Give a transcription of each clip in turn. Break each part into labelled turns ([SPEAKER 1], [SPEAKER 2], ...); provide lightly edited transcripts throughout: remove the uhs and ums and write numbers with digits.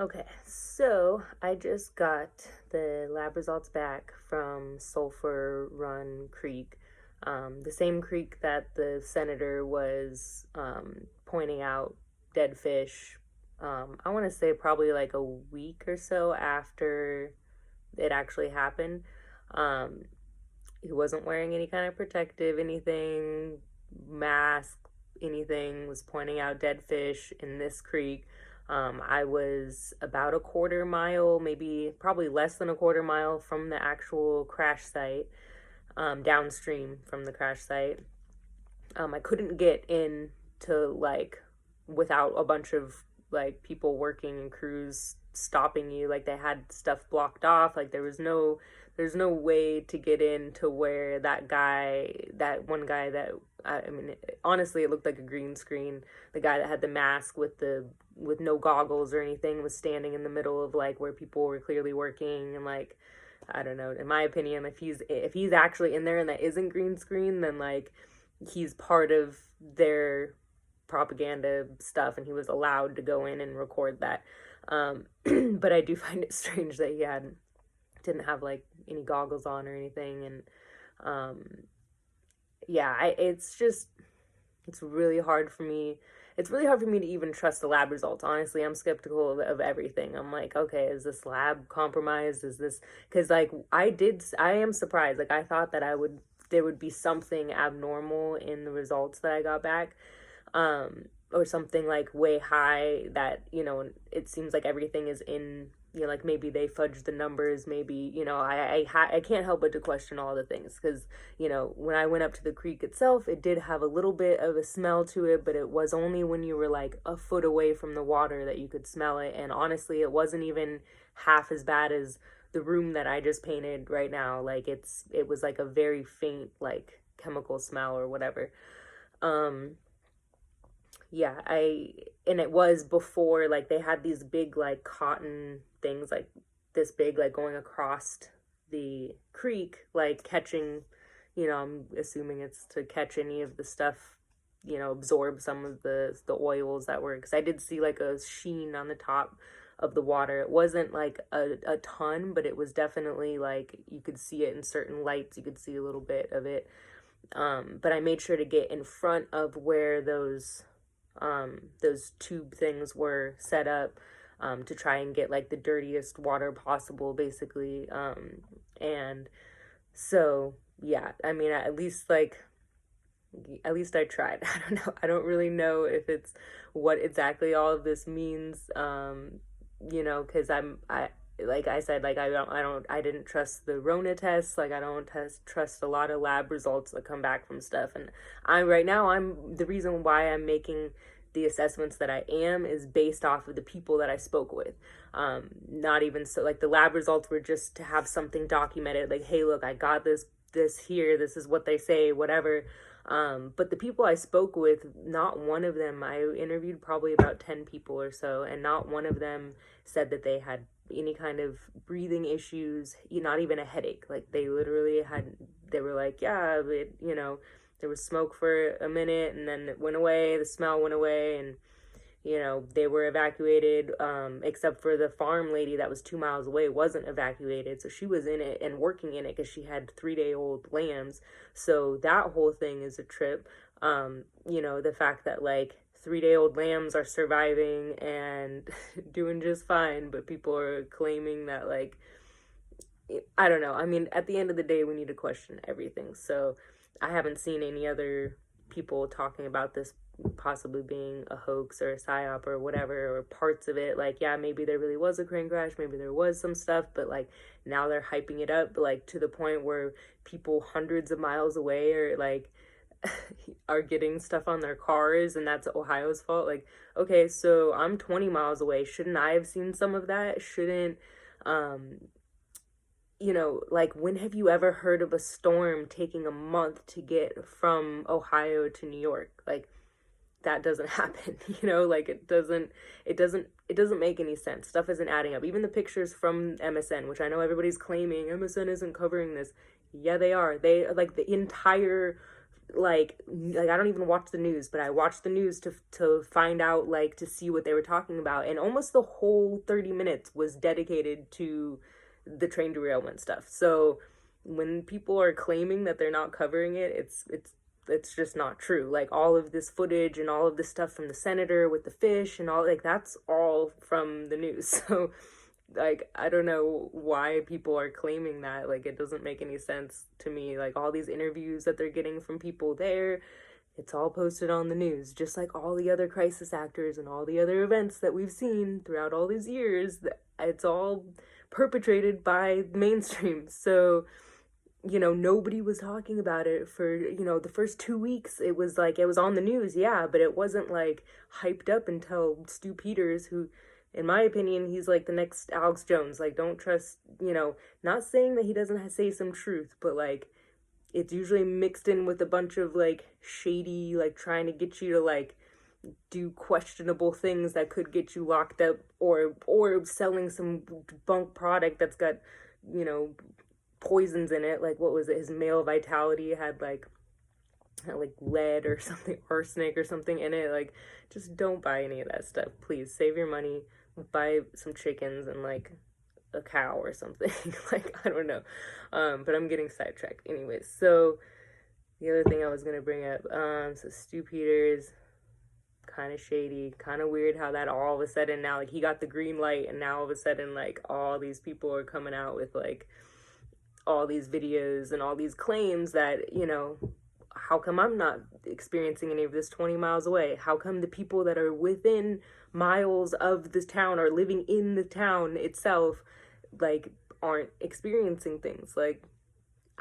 [SPEAKER 1] Okay, so I just got the lab results back from Sulphur Run Creek, the same creek that the senator was pointing out dead fish. I want to say probably like a week or so after it actually happened. Um, he wasn't wearing any kind of protective anything, mask, anything, was pointing out dead fish in this creek. I was about a quarter mile, maybe probably less than a quarter mile from the actual crash site, downstream from the crash site. I couldn't get in to like without a bunch of like people working and crews stopping you. Like they had stuff blocked off. Like there's no way to get in to where that one guy that I mean, honestly, it looked like a green screen. The guy that had the mask with no goggles or anything was standing in the middle of like where people were clearly working and like I don't know. In my opinion, if he's actually in there and that isn't green screen, then like he's part of their propaganda stuff and he was allowed to go in and record that. But I do find it strange that didn't have like any goggles on or anything. And um, yeah, it's really hard for me. It's really hard for me to even trust the lab results. Honestly, I'm skeptical of everything. I'm like, okay, is this lab compromised? Is this because like I am surprised. Like I thought that there would be something abnormal in the results that I got back, or something like way high that it seems like everything is in like maybe they fudged the numbers, maybe I can't help but to question all the things because when I went up to the creek itself, it did have a little bit of a smell to it, but it was only when you were like a foot away from the water that you could smell it. And honestly, it wasn't even half as bad as the room that I just painted right now. Like it was like a very faint like chemical smell or whatever. um yeah, and it was before like they had these big like cotton things like this big like going across the creek like catching, I'm assuming it's to catch any of the stuff, absorb some of the oils that were, because I did see like a sheen on the top of the water. It wasn't like a ton, but it was definitely like you could see it in certain lights, you could see a little bit of it. But I made sure to get in front of where those tube things were set up, to try and get like the dirtiest water possible, basically. And so, yeah, I mean, at least I tried. I don't know. I don't really know if it's what exactly all of this means. Because I like I said, like I didn't trust the Rona tests. Like I don't trust a lot of lab results that come back from stuff. And I'm the reason why I'm making the assessments that I am is based off of the people that I spoke with. Not even so like the lab results were just to have something documented. Like, hey, look, I got this here. This is what they say. Whatever. But the people I spoke with, not one of them, I interviewed probably about 10 people or so, and not one of them said that they had any kind of breathing issues, not even a headache. Like they were like, yeah, there was smoke for a minute and then it went away, the smell went away, and they were evacuated, except for the farm lady that was 2 miles away wasn't evacuated. So she was in it and working in it because she had 3-day-old lambs. So that whole thing is a trip. The fact that like 3-day-old lambs are surviving and doing just fine, but people are claiming that like, I don't know. I mean, at the end of the day, we need to question everything. So I haven't seen any other people talking about this possibly being a hoax or a psyop or whatever, or parts of it. Like, yeah, maybe there really was a crane crash, maybe there was some stuff, but like now they're hyping it up like to the point where people hundreds of miles away are like are getting stuff on their cars and that's Ohio's fault. Like, okay, so I'm 20 miles away. Shouldn't I have seen some of that? Shouldn't um like when have you ever heard of a storm taking a month to get from Ohio to New York? Like that doesn't happen, like it doesn't make any sense. Stuff isn't adding up. Even the pictures from MSN, which I know everybody's claiming MSN isn't covering this. Yeah, they are. They like the entire like I don't even watch the news, but I watched the news to find out, like, to see what they were talking about, and almost the whole 30 minutes was dedicated to the train derailment stuff. So when people are claiming that they're not covering it, it's just not true. Like, all of this footage and all of this stuff from the senator with the fish and all, like, that's all from the news. So, like, I don't know why people are claiming that. Like, it doesn't make any sense to me. Like, all these interviews that they're getting from people there, it's all posted on the news, just like all the other crisis actors and all the other events that we've seen throughout all these years. It's all perpetrated by the mainstream. So, nobody was talking about it for, the first 2 weeks. It was like, it was on the news, yeah, but it wasn't like hyped up until Stu Peters, who, in my opinion, he's like the next Alex Jones. Like, don't trust, not saying that he doesn't say some truth, but like, it's usually mixed in with a bunch of like shady, like trying to get you to like do questionable things that could get you locked up, or selling some bunk product that's got, poisons in it. Like, what was it? His male vitality had like lead or something, arsenic or something in it. Like, just don't buy any of that stuff. Please save your money, buy some chickens and like a cow or something. Like, I don't know. But I'm getting sidetracked. Anyways, so the other thing I was gonna bring up, so Stu Peters, kind of shady, kind of weird how that all of a sudden now, like, he got the green light, and now all of a sudden, like, all these people are coming out with like all these videos and all these claims that, how come I'm not experiencing any of this 20 miles away? How come the people that are within miles of this town or living in the town itself, like, aren't experiencing things? Like,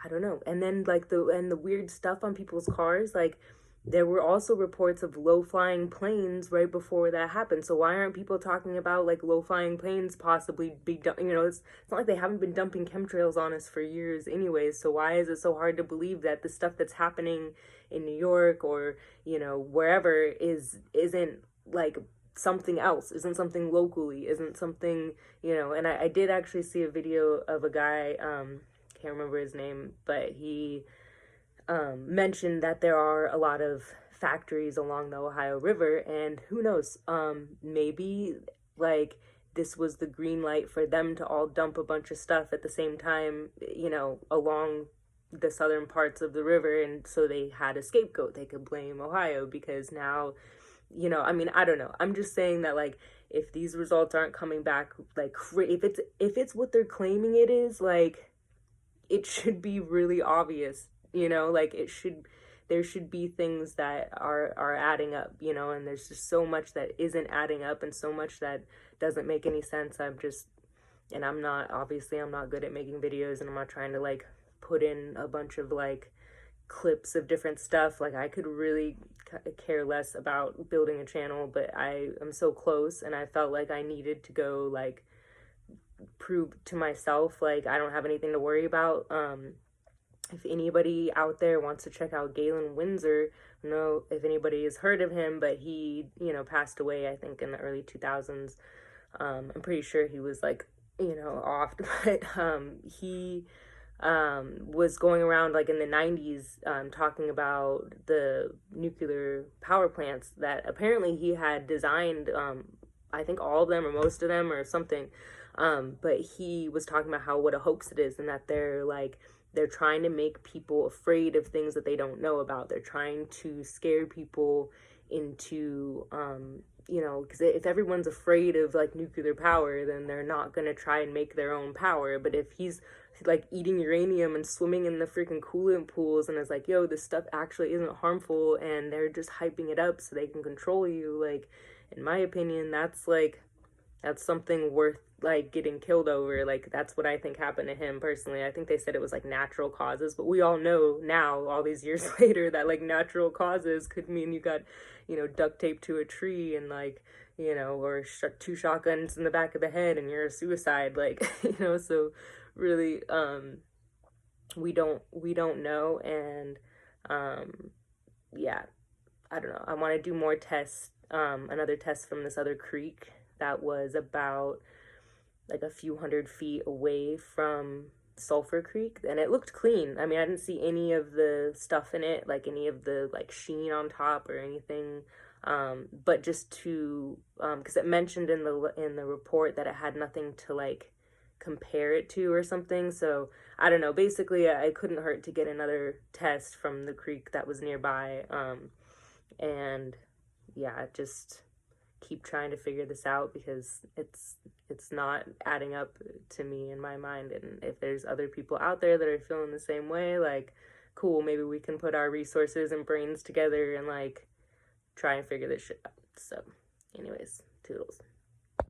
[SPEAKER 1] I don't know. And then like the weird stuff on people's cars, like, there were also reports of low-flying planes right before that happened. So why aren't people talking about like low-flying planes possibly be it's not like they haven't been dumping chemtrails on us for years anyways. So why is it so hard to believe that the stuff that's happening in New York or, wherever isn't like something else, isn't something locally, isn't something, and I did actually see a video of a guy, can't remember his name, but he mentioned that there are a lot of factories along the Ohio River, and who knows, maybe like this was the green light for them to all dump a bunch of stuff at the same time, along the southern parts of the river, and so they had a scapegoat. They could blame Ohio because now, I mean, I don't know. I'm just saying that, like, if these results aren't coming back, like, if it's what they're claiming it is, like, it should be really obvious. Like, there should be things that are adding up, and there's just so much that isn't adding up and so much that doesn't make any sense. And I'm not good at making videos, and I'm not trying to like put in a bunch of like clips of different stuff. Like, I could really care less about building a channel, but I am so close, and I felt like I needed to go like prove to myself like I don't have anything to worry about. If anybody out there wants to check out Gaylen Winsor, I don't know if anybody has heard of him, but he, passed away, I think, in the early 2000s. I'm pretty sure he was, like, off, but he was going around, like, in the 90s, talking about the nuclear power plants that apparently he had designed, I think all of them or most of them or something, but he was talking about what a hoax it is, and that they're trying to make people afraid of things that they don't know about. They're trying to scare people into, because if everyone's afraid of like nuclear power, then they're not going to try and make their own power. But if he's like eating uranium and swimming in the freaking coolant pools and is like, yo, this stuff actually isn't harmful, and they're just hyping it up so they can control you, like, in my opinion, that's something worth like getting killed over. Like, that's what I think happened to him personally. I think they said it was like natural causes, but we all know now, all these years later, that like natural causes could mean you got, duct taped to a tree and like, or two shotguns in the back of the head and you're a suicide. Like, so really, we don't know. And, yeah, I don't know. I want to do more tests, another test from this other creek that was about like a few hundred feet away from Sulphur Creek, and it looked clean. I mean, I didn't see any of the stuff in it, like any of the like sheen on top or anything. But just to, because it mentioned in the report that it had nothing to like compare it to or something. So I don't know. Basically, it couldn't hurt to get another test from the creek that was nearby. And yeah, just keep trying to figure this out because it's not adding up to me in my mind. And if there's other people out there that are feeling the same way, like, cool, maybe we can put our resources and brains together and like try and figure this shit out. So anyways, toodles.